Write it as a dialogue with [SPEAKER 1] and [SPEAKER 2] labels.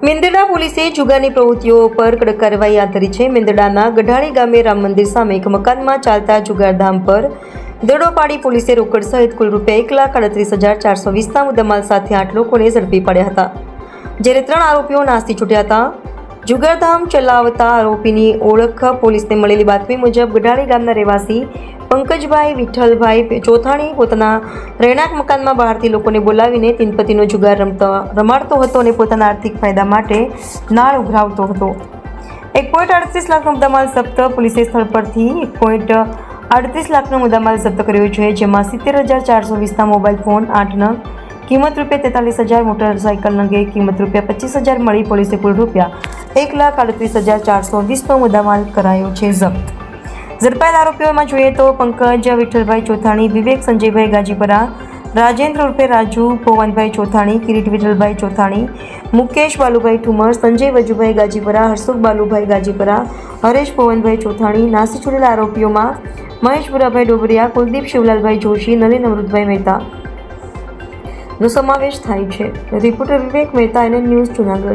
[SPEAKER 1] મેંદરડા પોલીસે જુગારની પ્રવૃત્તિઓ પર કડક કાર્યવાહી હાથ ધરી છે। મેંદરડાના ગઢાણી ગામે રામ મંદિર સામે એક મકાનમાં ચાલતા જુગારધામ પર દરોડો પાડી પોલીસે રોકડ સહિત કુલ રૂપિયા 1,38,420ના મુદ્દામાલ સાથે 8 લોકોને ઝડપી પાડ્યા હતા, જ્યારે 3 આરોપીઓ નાસી છૂટ્યા હતા। જુગારધામ ચલાવતા આરોપીની ઓળખ પોલીસને મળેલી બાતમી મુજબ ગઢાણી ગામના રહેવાસી પંકજભાઈ વિઠ્ઠલભાઈ ચોથાણી પોતાના રહેણાંક મકાનમાં બહારથી લોકોને બોલાવીને તીનપતિનો જુગાર રમાડતો હતો અને પોતાના આર્થિક ફાયદા માટે નાળ ઉઘરાવતો હતો। 1.38 લાખનો મુદ્દામાલ જપ્ત। પોલીસે સ્થળ પરથી 1.38 લાખનો મુદ્દામાલ જપ્ત કર્યો છે, જેમાં 70,420ના મોબાઈલ ફોન 8 નંગ, કિંમત રૂપિયા 43,000, મોટરસાઇકલ નંગે કિંમત રૂપિયા 25,000 મળી પોલીસે કુલ રૂપિયા 1,38,420નો મુદ્દામાલ કરાયો છે જપ્ત। ઝડપાયેલ આરોપીઓમાં જોઈએ તો પંકજ વિઠ્ઠલભાઈ ચોથાણી, વિવેક સંજયભાઈ ગાજીપરા, રાજેન્દ્ર ઉર્ફે રાજુ પવનભાઈ ચોથાણી, કિરીટ વિઠ્ઠલભાઈ ચોથાણી, મુકેશ બાલુભાઈ ઠુમર, સંજય વજુભાઈ ગાજીપરા, હર્ષુખ બાલુભાઈ ગાજીપરા, હરેશ પવનભાઈ ચોથાણી। નાસી છૂટેલા આરોપીઓમાં મહેશ ભુરાભાઈ ડોબરિયા, કુલદીપ શિવલાલભાઈ જોશી, નલિન અમૃતભાઈ મહેતા નો સમાવેશ થાય છે। રિપોર્ટર વિવેક મહેતા, NN ન્યૂઝ, જૂનાગઢ।